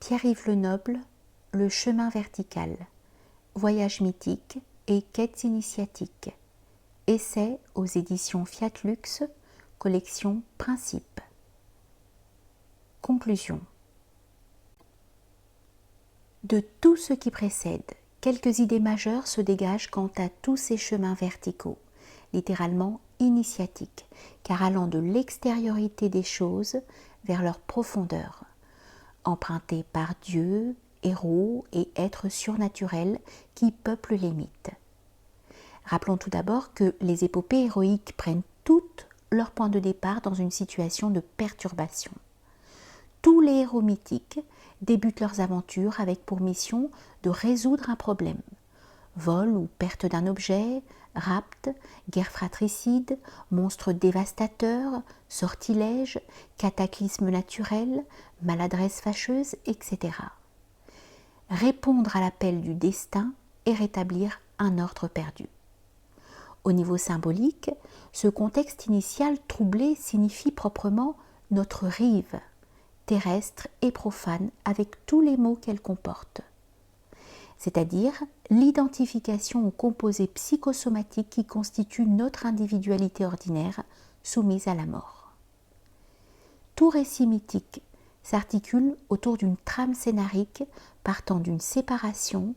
Pierre-Yves Lenoble, Le chemin vertical, Voyages mythiques et quêtes initiatiques. Essai aux éditions Fiat Lux, collection Principe. Conclusion. De tout ce qui précède, quelques idées majeures se dégagent quant à tous ces chemins verticaux, littéralement initiatiques, car allant de l'extériorité des choses vers leur profondeur, empruntés par Dieu, héros et êtres surnaturels qui peuplent les mythes. Rappelons tout d'abord que les épopées héroïques prennent toutes leur point de départ dans une situation de perturbation. Tous les héros mythiques débutent leurs aventures avec pour mission de résoudre un problème. Vol ou perte d'un objet, rapt, guerre fratricide, monstres dévastateurs, sortilèges, cataclysmes naturels, maladresse fâcheuse, etc. Répondre à l'appel du destin et rétablir un ordre perdu. Au niveau symbolique, ce contexte initial troublé signifie proprement notre rive, terrestre et profane avec tous les mots qu'elle comporte, c'est-à-dire l'identification aux composés psychosomatiques qui constituent notre individualité ordinaire soumise à la mort. Tout récit mythique s'articule autour d'une trame scénarique partant d'une séparation,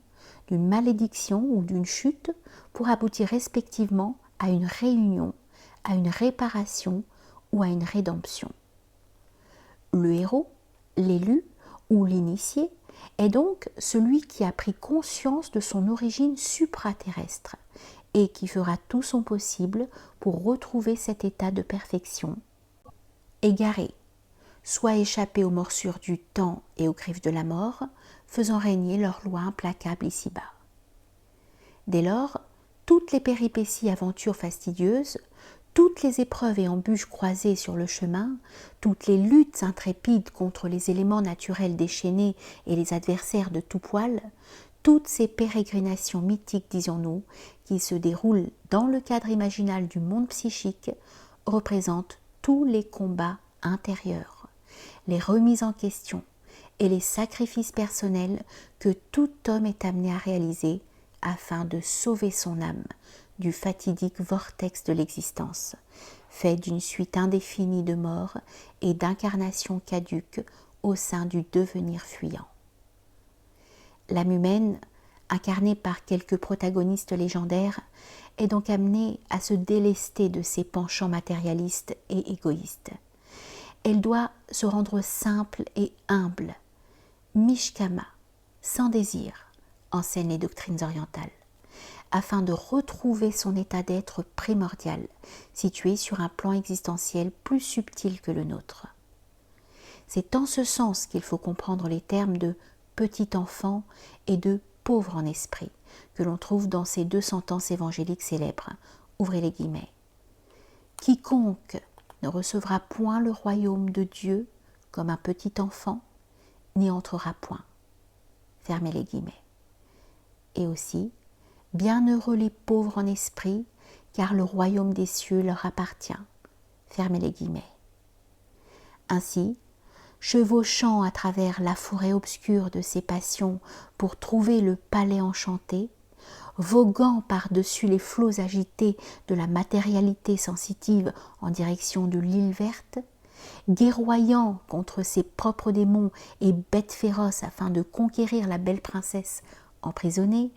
d'une malédiction ou d'une chute pour aboutir respectivement à une réunion, à une réparation ou à une rédemption. Le héros, l'élu ou l'initié est donc celui qui a pris conscience de son origine supraterrestre et qui fera tout son possible pour retrouver cet état de perfection. Égaré, soit échappé aux morsures du temps et aux griffes de la mort, faisant régner leur loi implacable ici-bas. Dès lors, toutes les péripéties aventures fastidieuses, toutes les épreuves et embûches croisées sur le chemin, toutes les luttes intrépides contre les éléments naturels déchaînés et les adversaires de tout poil, toutes ces pérégrinations mythiques, disons-nous, qui se déroulent dans le cadre imaginal du monde psychique, représentent tous les combats intérieurs, les remises en question et les sacrifices personnels que tout homme est amené à réaliser afin de sauver son âme du fatidique vortex de l'existence, fait d'une suite indéfinie de morts et d'incarnations caduques au sein du devenir fuyant. L'âme humaine, incarnée par quelques protagonistes légendaires, est donc amenée à se délester de ses penchants matérialistes et égoïstes. Elle doit se rendre simple et humble, mishkama, sans désir, enseignent les doctrines orientales, afin de retrouver son état d'être primordial, situé sur un plan existentiel plus subtil que le nôtre. C'est en ce sens qu'il faut comprendre les termes de petit enfant et de pauvre en esprit, que l'on trouve dans ces 2 sentences évangéliques célèbres. Ouvrez les guillemets. Quiconque ne recevra point le royaume de Dieu comme un petit enfant, n'y entrera point. Fermez les guillemets. Et aussi, bienheureux les pauvres en esprit, car le royaume des cieux leur appartient. Fermez les guillemets. Ainsi, chevauchant à travers la forêt obscure de ses passions pour trouver le palais enchanté, voguant par-dessus les flots agités de la matérialité sensitive en direction de l'île verte, guerroyant contre ses propres démons et bêtes féroces afin de conquérir la belle princesse emprisonnée,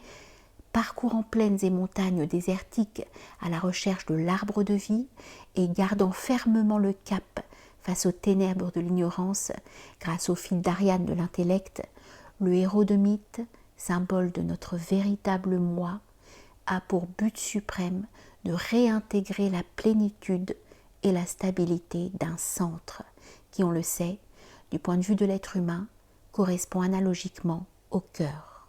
parcourant plaines et montagnes désertiques à la recherche de l'arbre de vie et gardant fermement le cap face aux ténèbres de l'ignorance grâce au fil d'Ariane de l'intellect, le héros de mythe, symbole de notre véritable moi, a pour but suprême de réintégrer la plénitude et la stabilité d'un centre qui, on le sait, du point de vue de l'être humain, correspond analogiquement au cœur.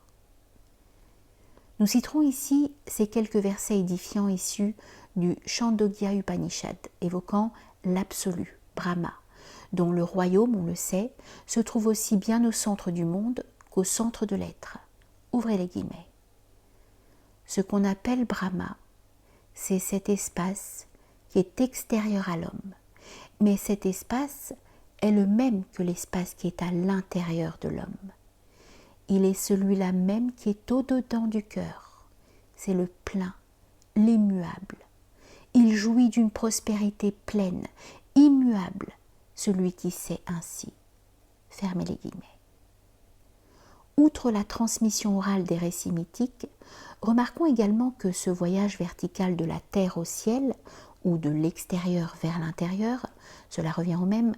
Nous citerons ici ces quelques versets édifiants issus du Chandogya Upanishad, évoquant l'absolu, Brahma, dont le royaume, on le sait, se trouve aussi bien au centre du monde qu'au centre de l'être. Ouvrez les guillemets. Ce qu'on appelle Brahma, c'est cet espace qui est extérieur à l'homme, mais cet espace est le même que l'espace qui est à l'intérieur de l'homme. il est celui-là même qui est au-dedans du cœur. C'est le plein, l'immuable. Il jouit d'une prospérité pleine, immuable, celui qui sait ainsi. Fermez les guillemets. Outre la transmission orale des récits mythiques, remarquons également que ce voyage vertical de la terre au ciel, ou de l'extérieur vers l'intérieur, cela revient au même,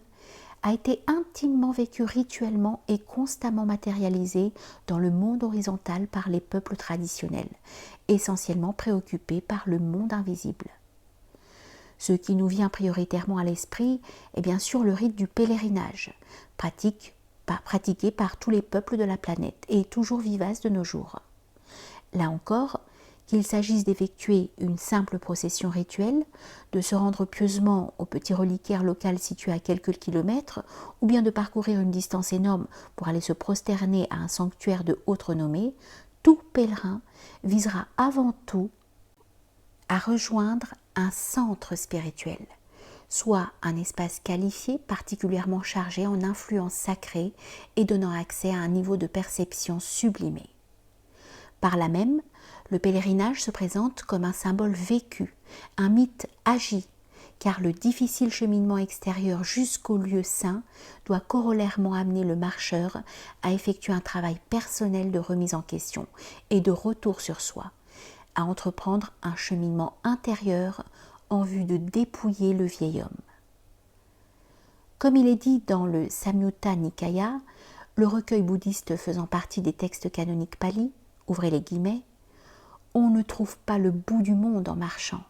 a été intimement vécu rituellement et constamment matérialisé dans le monde horizontal par les peuples traditionnels, essentiellement préoccupés par le monde invisible. Ce qui nous vient prioritairement à l'esprit est bien sûr le rite du pèlerinage, pratiqué par tous les peuples de la planète et toujours vivace de nos jours. Là encore, qu'il s'agisse d'effectuer une simple procession rituelle, de se rendre pieusement au petit reliquaire local situé à quelques kilomètres, ou bien de parcourir une distance énorme pour aller se prosterner à un sanctuaire de haute renommée, tout pèlerin visera avant tout à rejoindre un centre spirituel, soit un espace qualifié particulièrement chargé en influence sacrée et donnant accès à un niveau de perception sublimé. Par là même, le pèlerinage se présente comme un symbole vécu, un mythe agi, car le difficile cheminement extérieur jusqu'au lieu saint doit corollairement amener le marcheur à effectuer un travail personnel de remise en question et de retour sur soi, à entreprendre un cheminement intérieur en vue de dépouiller le vieil homme. Comme il est dit dans le Samyutta Nikaya, le recueil bouddhiste faisant partie des textes canoniques pali, ouvrez les guillemets, on ne trouve pas le bout du monde en marchant,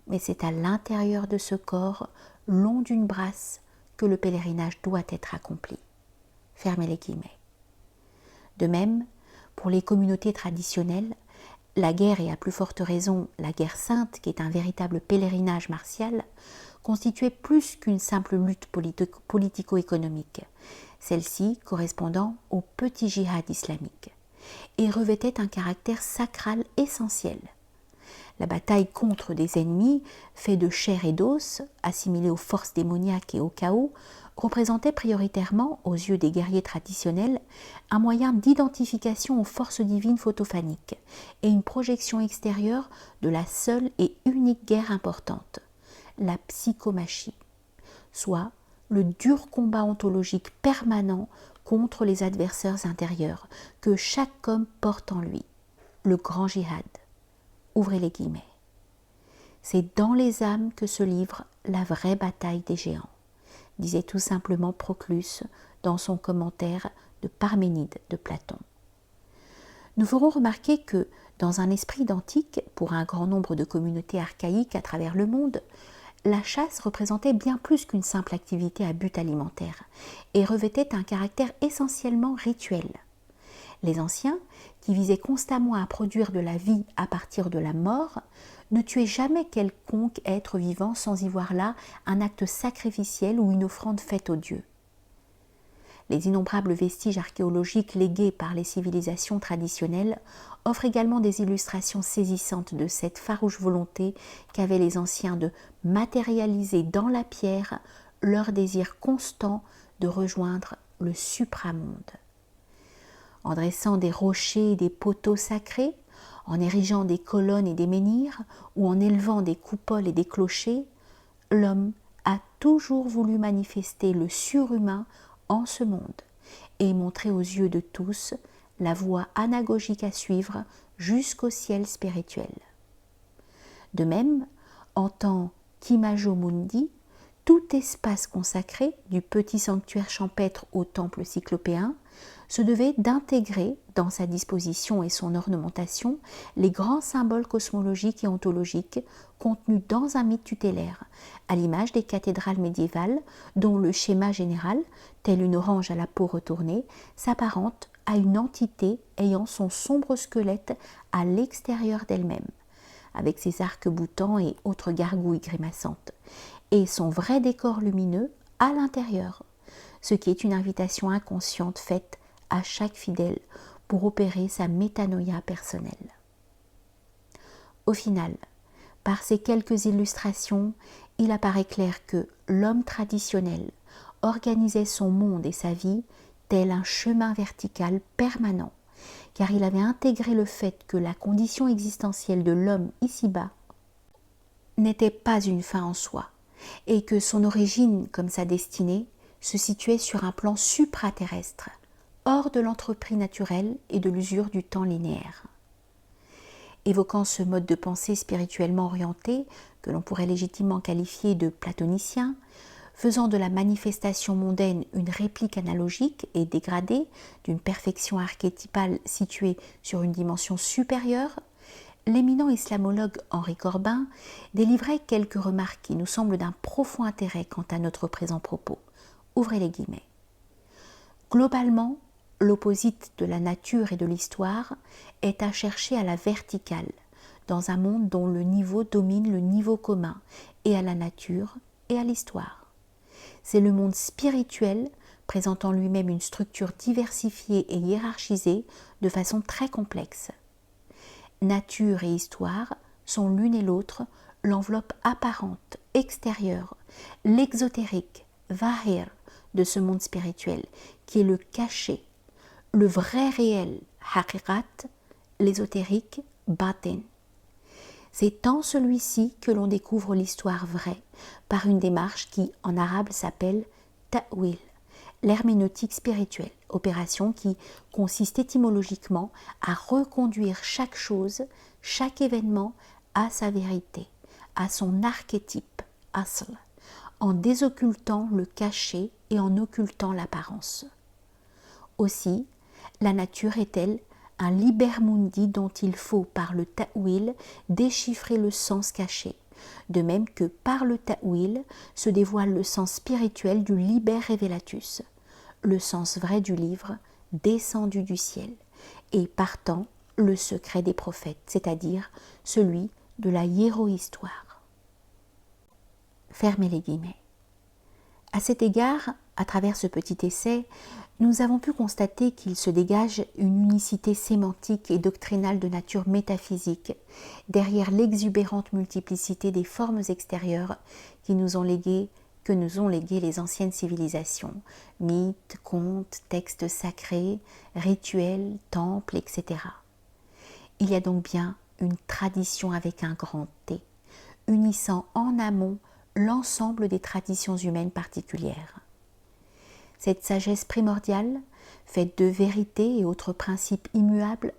mais c'est à l'intérieur de ce corps, long d'une brasse, que le pèlerinage doit être accompli. Fermez les guillemets. De même, pour les communautés traditionnelles, la guerre, et à plus forte raison la guerre sainte, qui est un véritable pèlerinage martial, constituait plus qu'une simple lutte politico-économique, celle-ci correspondant au petit djihad islamique, et revêtait un caractère sacral essentiel. La bataille contre des ennemis, faits de chair et d'os, assimilés aux forces démoniaques et au chaos, représentait prioritairement, aux yeux des guerriers traditionnels, un moyen d'identification aux forces divines photophaniques et une projection extérieure de la seule et unique guerre importante, la psychomachie, soit le dur combat ontologique permanent contre les adversaires intérieurs que chaque homme porte en lui, le grand djihad. Ouvrez les guillemets. C'est dans les âmes que se livre la vraie bataille des géants, disait tout simplement Proclus dans son commentaire de Parménide de Platon. Nous ferons remarquer que, dans un esprit identique pour un grand nombre de communautés archaïques à travers le monde, la chasse représentait bien plus qu'une simple activité à but alimentaire et revêtait un caractère essentiellement rituel. Les anciens, qui visaient constamment à produire de la vie à partir de la mort, ne tuaient jamais quelconque être vivant sans y voir là un acte sacrificiel ou une offrande faite aux dieux. Les innombrables vestiges archéologiques légués par les civilisations traditionnelles offrent également des illustrations saisissantes de cette farouche volonté qu'avaient les anciens de matérialiser dans la pierre leur désir constant de rejoindre le supramonde. En dressant des rochers et des poteaux sacrés, en érigeant des colonnes et des menhirs, ou en élevant des coupoles et des clochers, l'homme a toujours voulu manifester le surhumain en ce monde et montrer aux yeux de tous la voie anagogique à suivre jusqu'au ciel spirituel. De même, en tant qu'imago mundi, tout espace consacré, du petit sanctuaire champêtre au temple cyclopéen, se devait d'intégrer dans sa disposition et son ornementation les grands symboles cosmologiques et ontologiques contenus dans un mythe tutélaire, à l'image des cathédrales médiévales dont le schéma général, tel une orange à la peau retournée, s'apparente à une entité ayant son sombre squelette à l'extérieur d'elle-même, avec ses arcs-boutants et autres gargouilles grimaçantes, et son vrai décor lumineux à l'intérieur, ce qui est une invitation inconsciente faite à chaque fidèle pour opérer sa métanoïa personnelle. Au final, par ces quelques illustrations, il apparaît clair que l'homme traditionnel organisait son monde et sa vie tel un chemin vertical permanent, car il avait intégré le fait que la condition existentielle de l'homme ici-bas n'était pas une fin en soi, et que son origine comme sa destinée se situait sur un plan supraterrestre, hors de l'entreprise naturelle et de l'usure du temps linéaire. Évoquant ce mode de pensée spirituellement orienté, que l'on pourrait légitimement qualifier de platonicien, faisant de la manifestation mondaine une réplique analogique et dégradée d'une perfection archétypale située sur une dimension supérieure, l'éminent islamologue Henri Corbin délivrait quelques remarques qui nous semblent d'un profond intérêt quant à notre présent propos. Ouvrez les guillemets. Globalement, l'opposite de la nature et de l'histoire est à chercher à la verticale, dans un monde dont le niveau domine le niveau commun, et à la nature et à l'histoire. C'est le monde spirituel, présentant lui-même une structure diversifiée et hiérarchisée de façon très complexe. Nature et histoire sont l'une et l'autre l'enveloppe apparente, extérieure, l'exotérique, vahir, de ce monde spirituel, qui est le cachet, le vrai réel, haqiqat, l'ésotérique, batin. C'est en celui-ci que l'on découvre l'histoire vraie, par une démarche qui, en arabe, s'appelle ta'wil, l'herméneutique spirituelle, opération qui consiste étymologiquement à reconduire chaque chose, chaque événement à sa vérité, à son archétype, asl, en désoccultant le cachet et en occultant l'apparence. Aussi, la nature est-elle un liber mundi dont il faut, par le ta'wil, déchiffrer le sens caché, de même que par le ta'wil se dévoile le sens spirituel du liber revelatus, le sens vrai du livre descendu du ciel, et partant le secret des prophètes, c'est-à-dire celui de la hiérohistoire. Fermez les guillemets. À cet égard, à travers ce petit essai, nous avons pu constater qu'il se dégage une unicité sémantique et doctrinale de nature métaphysique derrière l'exubérante multiplicité des formes extérieures que nous ont léguées les anciennes civilisations, mythes, contes, textes sacrés, rituels, temples, etc. Il y a donc bien une tradition avec un grand T, unissant en amont l'ensemble des traditions humaines particulières. Cette sagesse primordiale, faite de vérité et autres principes immuables,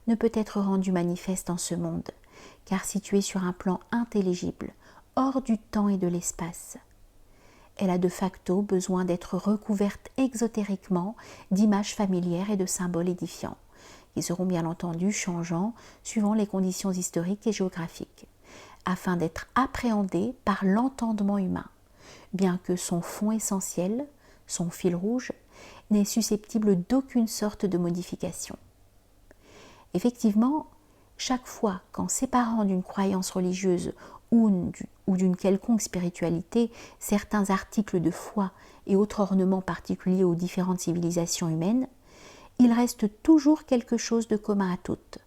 ne peut être rendue manifeste en ce monde, car située sur un plan intelligible, hors du temps et de l'espace. Elle a de facto besoin d'être recouverte exotériquement d'images familières et de symboles édifiants, qui seront bien entendu changeants suivant les conditions historiques et géographiques, afin d'être appréhendée par l'entendement humain, bien que son fond essentiel, son fil rouge, n'est susceptible d'aucune sorte de modification. Effectivement, chaque fois qu'en séparant d'une croyance religieuse ou d'une quelconque spiritualité certains articles de foi et autres ornements particuliers aux différentes civilisations humaines, il reste toujours quelque chose de commun à toutes,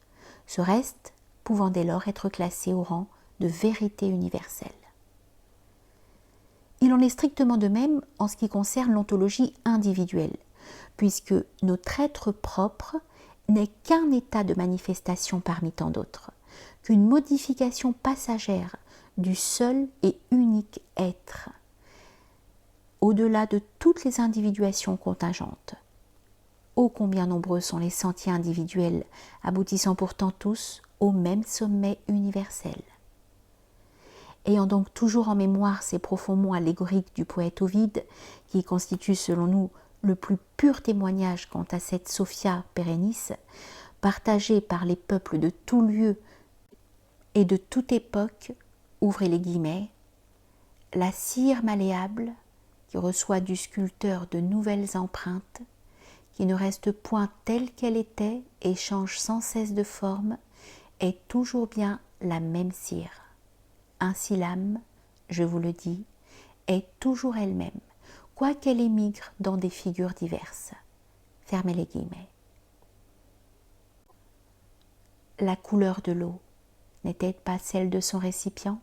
ce reste pouvant dès lors être classé au rang de vérité universelle. Il en est strictement de même en ce qui concerne l'ontologie individuelle, puisque notre être propre n'est qu'un état de manifestation parmi tant d'autres, qu'une modification passagère du seul et unique être, au-delà de toutes les individuations contingentes. Ô combien nombreux sont les sentiers individuels, aboutissant pourtant tous au même sommet universel. Ayant donc toujours en mémoire ces profonds mots allégoriques du poète Ovide, qui constituent selon nous le plus pur témoignage quant à cette Sophia Perennis, partagée par les peuples de tout lieu et de toute époque, ouvrez les guillemets, la cire malléable qui reçoit du sculpteur de nouvelles empreintes, qui ne reste point telle qu'elle était et change sans cesse de forme, est toujours bien la même cire. Ainsi l'âme, je vous le dis, est toujours elle-même, quoiqu'elle émigre dans des figures diverses. Fermez les guillemets. La couleur de l'eau n'était pas celle de son récipient ?